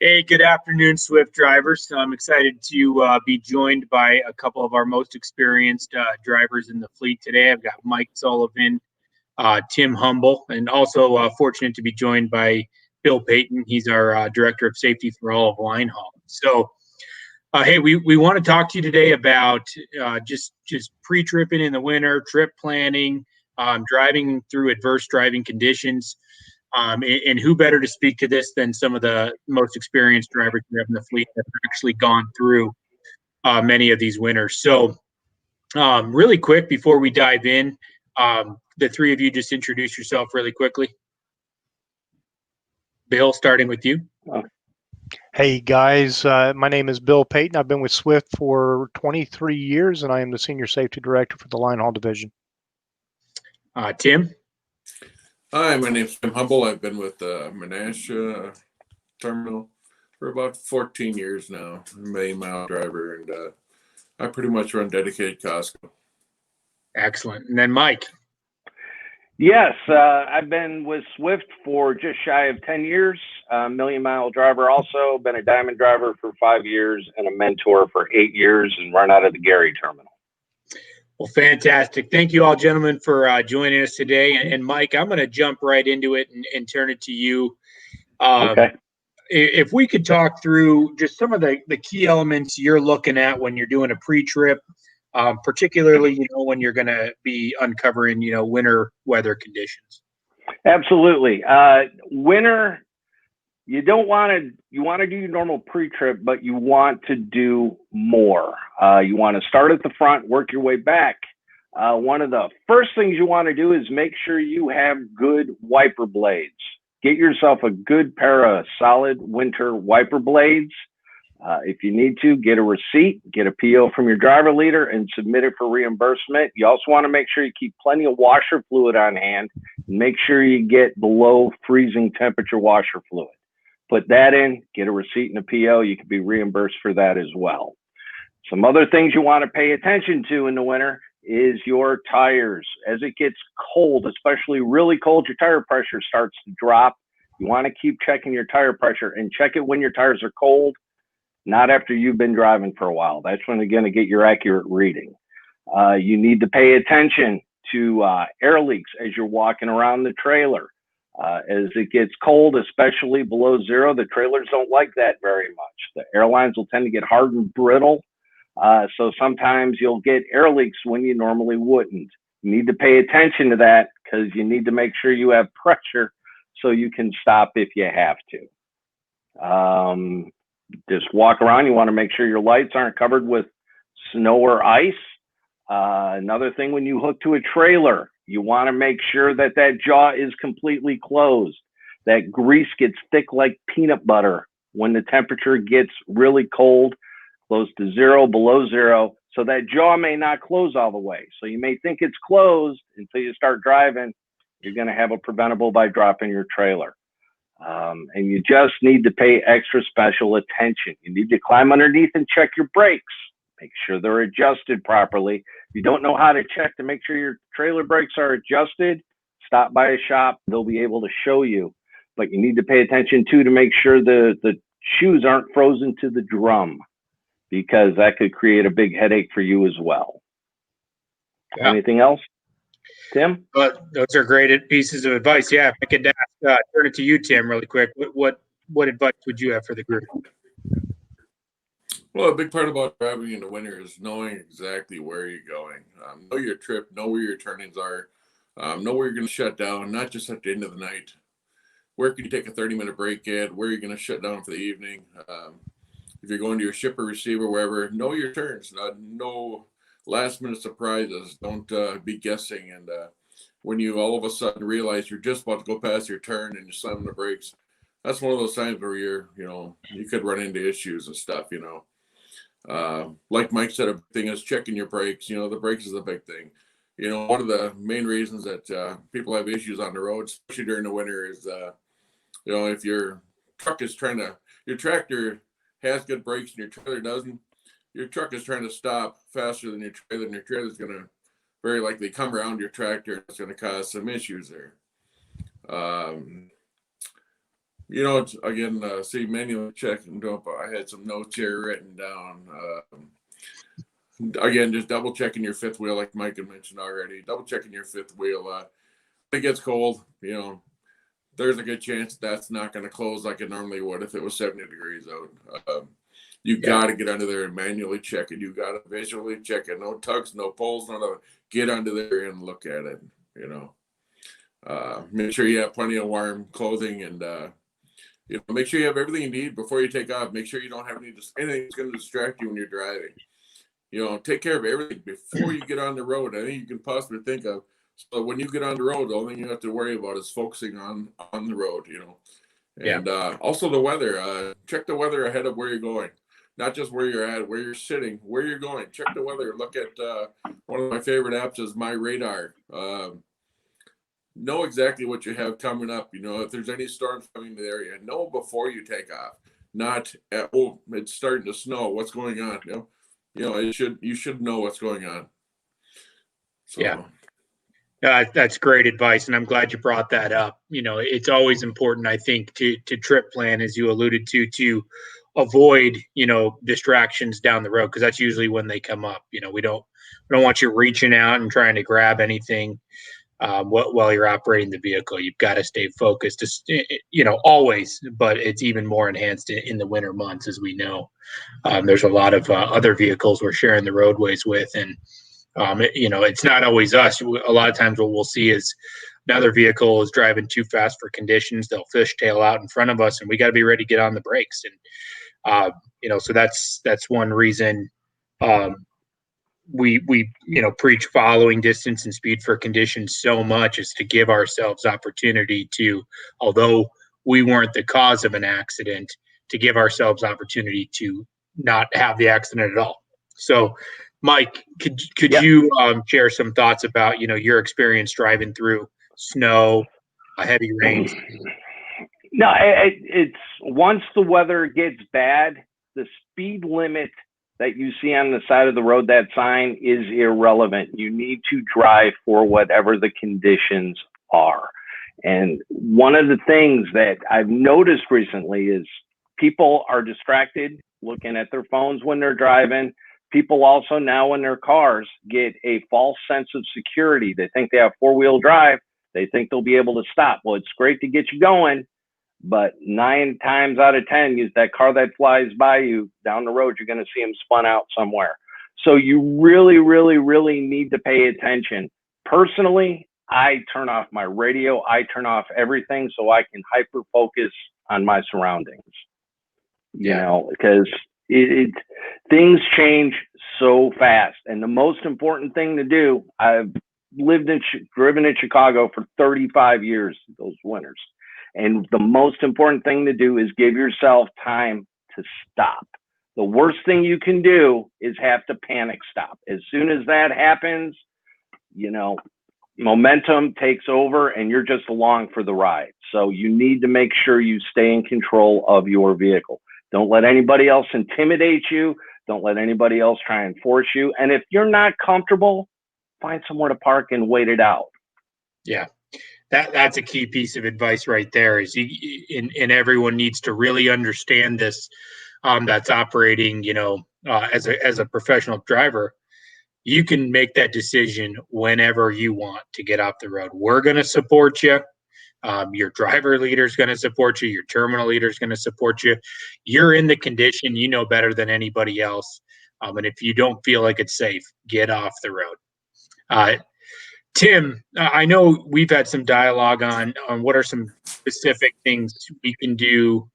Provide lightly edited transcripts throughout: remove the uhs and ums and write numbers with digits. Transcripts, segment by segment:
Hey, good afternoon, Swift drivers. So I'm excited to be joined by a couple of our most experienced drivers in the fleet today. I've got Mike Sullivan, Tim Humble, and also fortunate to be joined by Bill Payton. He's our Director of Safety for all of line haul. So, hey, we want to talk to you today about just pre-tripping in the winter, trip planning, driving through adverse driving conditions. And who better to speak to this than some of the most experienced drivers we have in the fleet that have actually gone through many of these winters. So, really quick before we dive in, the three of you just introduce yourself really quickly. Bill, starting with you. Hey guys, my name is Bill Payton. I've been with Swift for 23 years and I am the Senior Safety Director for the Line Haul Division. Tim. Hi, my name's Tim Humble. I've been with the Menasha terminal for about 14 years now. I'm a million-mile driver, and I pretty much run dedicated Costco. Excellent. And then Mike. Yes, I've been with Swift for just shy of 10 years. Million-mile driver also, been a diamond driver for 5 years and a mentor for 8 years and run out of the Gary terminal. Well, fantastic. Thank you all, gentlemen, for joining us today. And Mike, I'm going to jump right into it and turn it to you. Okay. If we could talk through just some of the key elements you're looking at when you're doing a pre-trip, particularly, when you're going to be uncovering, winter weather conditions. Absolutely. Winter, you want to do your normal pre-trip, but you want to do more. You want to start at the front, work your way back. One of the first things you want to do is make sure you have good wiper blades. Get yourself a good pair of solid winter wiper blades. If you need to, get a receipt, get a PO from your driver leader and submit it for reimbursement. You also want to make sure you keep plenty of washer fluid on hand and make sure you get below freezing temperature washer fluid. Put that in, get a receipt and a PO. You can be reimbursed for that as well. Some other things you want to pay attention to in the winter is your tires. As it gets cold, especially really cold, your tire pressure starts to drop. You want to keep checking your tire pressure and check it when your tires are cold, not after you've been driving for a while. That's when you're going to get your accurate reading. You need to pay attention to air leaks as you're walking around the trailer. As it gets cold, especially below zero, the trailers don't like that very much. The airlines will tend to get hard and brittle. So sometimes you'll get air leaks when you normally wouldn't. You need to pay attention to that because you need to make sure you have pressure so you can stop if you have to. Just walk around. You want to make sure your lights aren't covered with snow or ice. Another thing, when you hook to a trailer, you want to make sure that that jaw is completely closed. That grease gets thick like peanut butter when the temperature gets really cold, close to zero, below zero. So that jaw may not close all the way. So you may think it's closed until you start driving. You're going to have a preventable by dropping your trailer. And you just need to pay extra special attention. You need to climb underneath and check your brakes. Make sure they're adjusted properly. If you don't know how to check to make sure your trailer brakes are adjusted, stop by a shop. They'll be able to show you. But you need to pay attention, too, to make sure the shoes aren't frozen to the drum, because that could create a big headache for you as well. Yeah. Anything else, Tim? Those are great pieces of advice. Yeah, if I could turn it to you, Tim, really quick. What advice would you have for the group? Well, a big part about driving in the winter is knowing exactly where you're going. Know your trip, know where your turnings are, know where you're going to shut down, not just at the end of the night. Where can you take a 30-minute break at? Where are you going to shut down for the evening? If you're going to your shipper, receiver, wherever, know your turns. No last-minute surprises. Don't be guessing. And when you all of a sudden realize you're just about to go past your turn and you're slamming the brakes, that's one of those times where you could run into issues and stuff, Like Mike said, a big thing is checking your brakes. The brakes is a big thing. One of the main reasons that people have issues on the road, especially during the winter, is, if your tractor has good brakes and your trailer doesn't, your truck is trying to stop faster than your trailer, and your trailer is going to very likely come around your tractor. It's going to cause some issues there. You know, again, see, manually checking. I had some notes here written down. Again, just double checking your fifth wheel, like Mike had mentioned already. Double checking your fifth wheel. When it gets cold, you know, there's a good chance that's not going to close like it normally would if it was 70 degrees out. You got to get under there and manually check it. You got to visually check it. No tugs, no pulls, no nothing. Get under there and look at it. You know, make sure you have plenty of warm clothing and you know, make sure you have everything you need before you take off. Make sure you don't have anything that's going to distract you when you're driving. You know, take care of everything before you get on the road. I think you can possibly think of. So when you get on the road, the only thing you have to worry about is focusing on the road. You know, and also the weather. Check the weather ahead of where you're going, not just where you're at, where you're sitting, where you're going. Check the weather. Look at one of my favorite apps is My Radar. Know exactly what you have coming up. You know, if there's any storms coming to the area, know before you take off. Not at, oh, it's starting to snow. What's going on? You know, you should know what's going on. So. Yeah, that's great advice, and I'm glad you brought that up. You know, it's always important, I think, to trip plan, as you alluded to avoid, you know, distractions down the road, because that's usually when they come up. You know, we don't want you reaching out and trying to grab anything while you're operating the vehicle. You've got to stay focused, you know, always, but it's even more enhanced in the winter months, as we know. There's a lot of other vehicles we're sharing the roadways with, and you know, it's not always us. A lot of times what we'll see is another vehicle is driving too fast for conditions. They'll fishtail out in front of us, and we got to be ready to get on the brakes. And you know, so that's one reason we you know, preach following distance and speed for conditions so much, is to give ourselves opportunity to, although we weren't the cause of an accident, to give ourselves opportunity to not have the accident at all. So Mike, could you share some thoughts about, you know, your experience driving through snow, heavy rains? No, it's once the weather gets bad, the speed limit that you see on the side of the road, that sign, is irrelevant. You need to drive for whatever the conditions are. And one of the things that I've noticed recently is people are distracted looking at their phones when they're driving. People also now in their cars get a false sense of security. They think they have four-wheel drive. They think they'll be able to stop. Well, it's great to get you going, but 9 times out of 10, use that car that flies by you down the road, you're going to see them spun out somewhere. So you really, really, really need to pay attention. Personally, I turn off my radio. I turn off everything so I can hyper focus on my surroundings. You know, because things change so fast. And the most important thing to do, I've driven in Chicago for 35 years, those winters. And the most important thing to do is give yourself time to stop. The worst thing you can do is have to panic stop. As soon as that happens, you know, momentum takes over and you're just along for the ride. So you need to make sure you stay in control of your vehicle. Don't let anybody else intimidate you. Don't let anybody else try and force you. And if you're not comfortable, find somewhere to park and wait it out. Yeah. That's a key piece of advice right there, is and everyone needs to really understand this, that's operating, you know, as a professional driver. You can make that decision whenever you want to get off the road. We're going to support you. Your driver leader is going to support you. Your terminal leader is going to support you. You're in the condition, you know better than anybody else. And if you don't feel like it's safe, get off the road. Tim, I know we've had some dialogue on what are some specific things we can do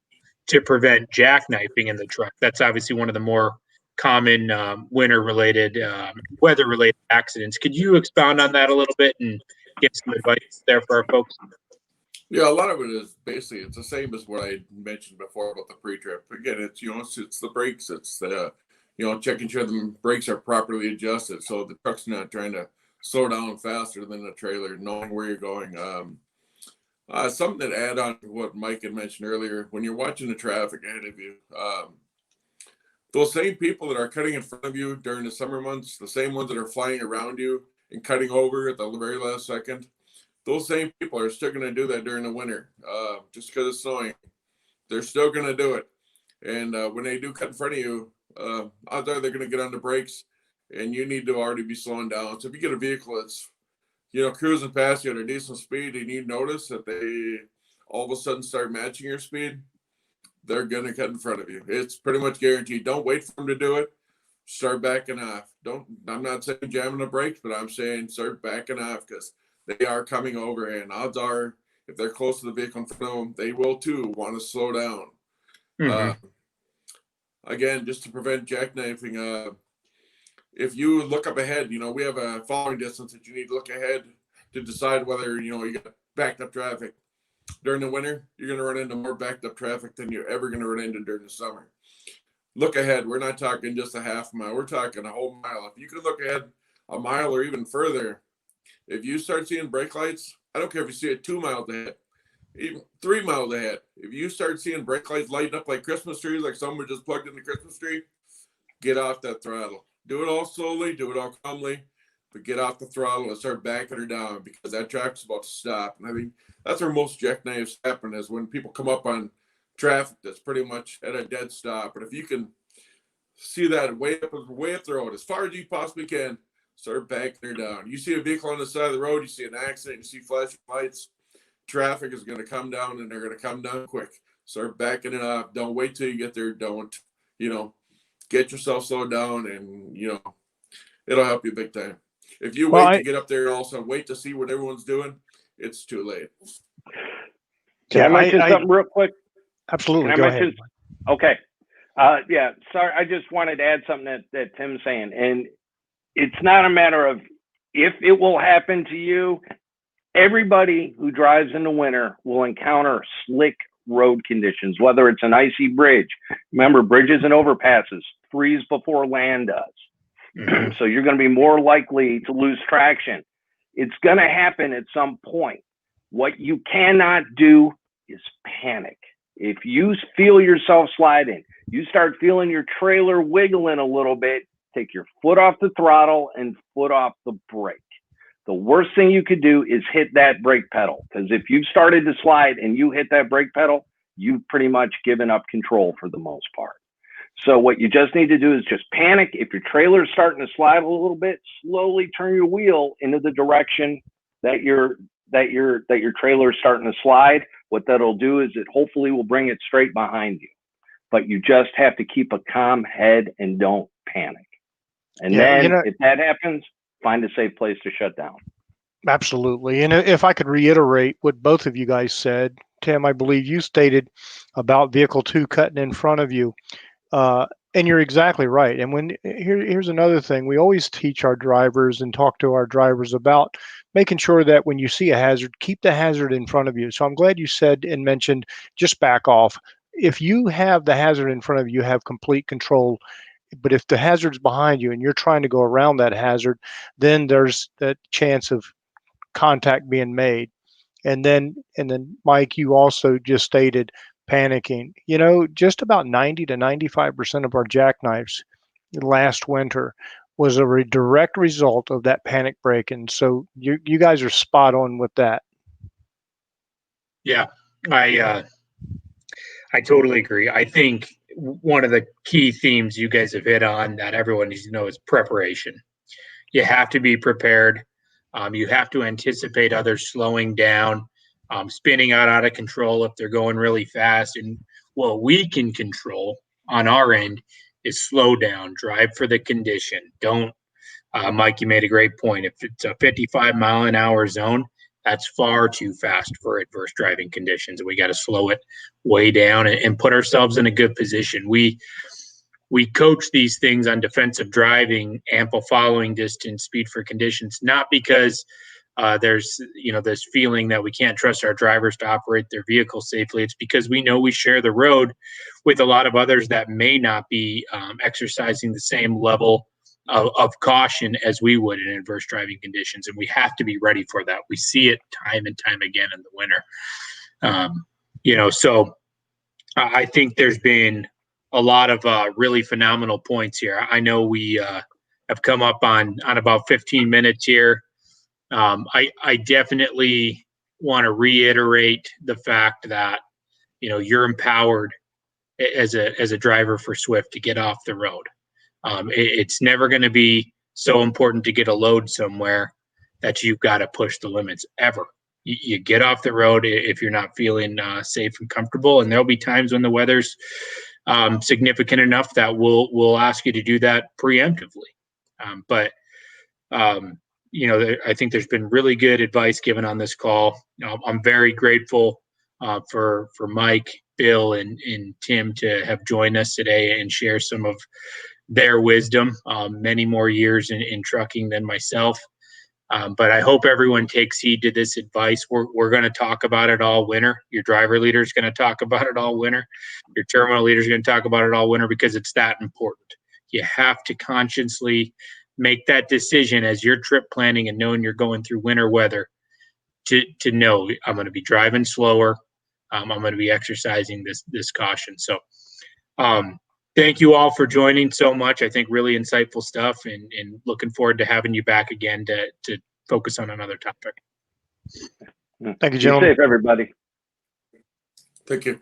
to prevent jackknifing in the truck. That's obviously one of the more common winter-related, weather-related accidents. Could you expound on that a little bit and give some advice there for our folks? Yeah, a lot of it is basically, it's the same as what I mentioned before about the pre-trip. Again, it's, you know, it's the brakes. It's the, you know, checking sure the brakes are properly adjusted so the truck's not trying to slow down faster than the trailer, knowing where you're going. Something to add on to what Mike had mentioned earlier, when you're watching the traffic ahead of you, those same people that are cutting in front of you during the summer months, the same ones that are flying around you and cutting over at the very last second, those same people are still going to do that during the winter, just because it's snowing. they're still going to do it. And when they do cut in front of you, odds are they're going to get on the brakes, and you need to already be slowing down. So if you get a vehicle that's, cruising past you at a decent speed, and you notice that they all of a sudden start matching your speed, they're going to cut in front of you. It's pretty much guaranteed. Don't wait for them to do it. Start backing off. I'm not saying jamming the brakes, but I'm saying start backing off, because they are coming over, and odds are if they're close to the vehicle in front of them, they will too want to slow down. Mm-hmm. Again, just to prevent jackknifing, if you look up ahead, we have a following distance that you need to look ahead to decide whether, you got backed up traffic. During the winter, you're going to run into more backed up traffic than you're ever going to run into during the summer. Look ahead. We're not talking just a half mile. We're talking a whole mile. If you can look ahead a mile or even further, if you start seeing brake lights, I don't care if you see it 2 miles ahead, even 3 miles ahead. If you start seeing brake lights lighting up like Christmas trees, like someone just plugged in the Christmas tree, get off that throttle. Do it all slowly, do it all calmly, but get off the throttle and start backing her down, because that traffic's about to stop. And I mean, that's where most jackknifes happen, is when people come up on traffic that's pretty much at a dead stop. But if you can see that way up the road as far as you possibly can, start backing her down. You see a vehicle on the side of the road, you see an accident, you see flashing lights, traffic is going to come down, and they're going to come down quick. Start backing it up. Don't wait till you get there. Don't, get yourself slowed down, and, it'll help you big time. If you wait to get up there and also wait to see what everyone's doing, it's too late. Can I mention something real quick? Absolutely. Go ahead. Okay. Yeah, sorry. I just wanted to add something that Tim's saying. And it's not a matter of if it will happen to you. Everybody who drives in the winter will encounter slick road conditions, whether it's an icy bridge. Remember, bridges and overpasses freeze before land does. Mm-hmm. So you're going to be more likely to lose traction. It's going to happen at some point. What you cannot do is panic. If you feel yourself sliding, you start feeling your trailer wiggling a little bit, take your foot off the throttle and foot off the brake. The worst thing you could do is hit that brake pedal, because if you've started to slide and you hit that brake pedal, you've pretty much given up control for the most part. So what you just need to do is just panic. If your trailer is starting to slide a little bit, slowly turn your wheel into the direction that your trailer is starting to slide. What that'll do is it hopefully will bring it straight behind you. But you just have to keep a calm head and don't panic. And then if that happens, find a safe place to shut down. Absolutely. And if I could reiterate what both of you guys said, Tim, I believe you stated about vehicle 2 cutting in front of you. And you're exactly right. And here's another thing. We always teach our drivers and talk to our drivers about making sure that when you see a hazard, keep the hazard in front of you. So I'm glad you said and mentioned just back off. If you have the hazard in front of you, you have complete control. But if the hazard's behind you and you're trying to go around that hazard, then there's that chance of contact being made. And then Mike, you also just stated panicking. Just about 90 to 95% of our jackknives last winter was a direct result of that panic braking. So you guys are spot on with that. Yeah, I totally agree. I think one of the key themes you guys have hit on that everyone needs to know is preparation. You have to be prepared. You have to anticipate others slowing down, spinning out of control if they're going really fast. And what we can control on our end is slow down, drive for the condition. Don't, Mike, you made a great point. If it's a 55-mile-an-hour zone, that's far too fast for adverse driving conditions. And we got to slow it way down and put ourselves in a good position. We coach these things on defensive driving, ample following distance, speed for conditions, not because there's this feeling that we can't trust our drivers to operate their vehicle safely. It's because we know we share the road with a lot of others that may not be exercising the same level of caution as we would in adverse driving conditions, and we have to be ready for that. We see it time and time again in the winter. So I think there's been a lot of really phenomenal points here. I know we have come up on about 15 minutes here. I definitely want to reiterate the fact that you're empowered as a driver for Swift to get off the road. It's never going to be so important to get a load somewhere that you've got to push the limits ever. You get off the road if you're not feeling safe and comfortable, and there'll be times when the weather's significant enough that we'll ask you to do that preemptively. But I think there's been really good advice given on this call. I'm very grateful for Mike, Bill, and Tim to have joined us today and share some of their wisdom. Many more years in trucking than myself. But I hope everyone takes heed to this advice. We're going to talk about it all winter. Your driver leader is going to talk about it all winter. Your terminal leader is going to talk about it all winter because it's that important. You have to consciously make that decision as you're trip planning and knowing you're going through winter weather to know I'm going to be driving slower. I'm going to be exercising this caution. So thank you all for joining so much. I think really insightful stuff, and looking forward to having you back again to focus on another topic. Thank you, Be gentlemen. safe, everybody. Thank you.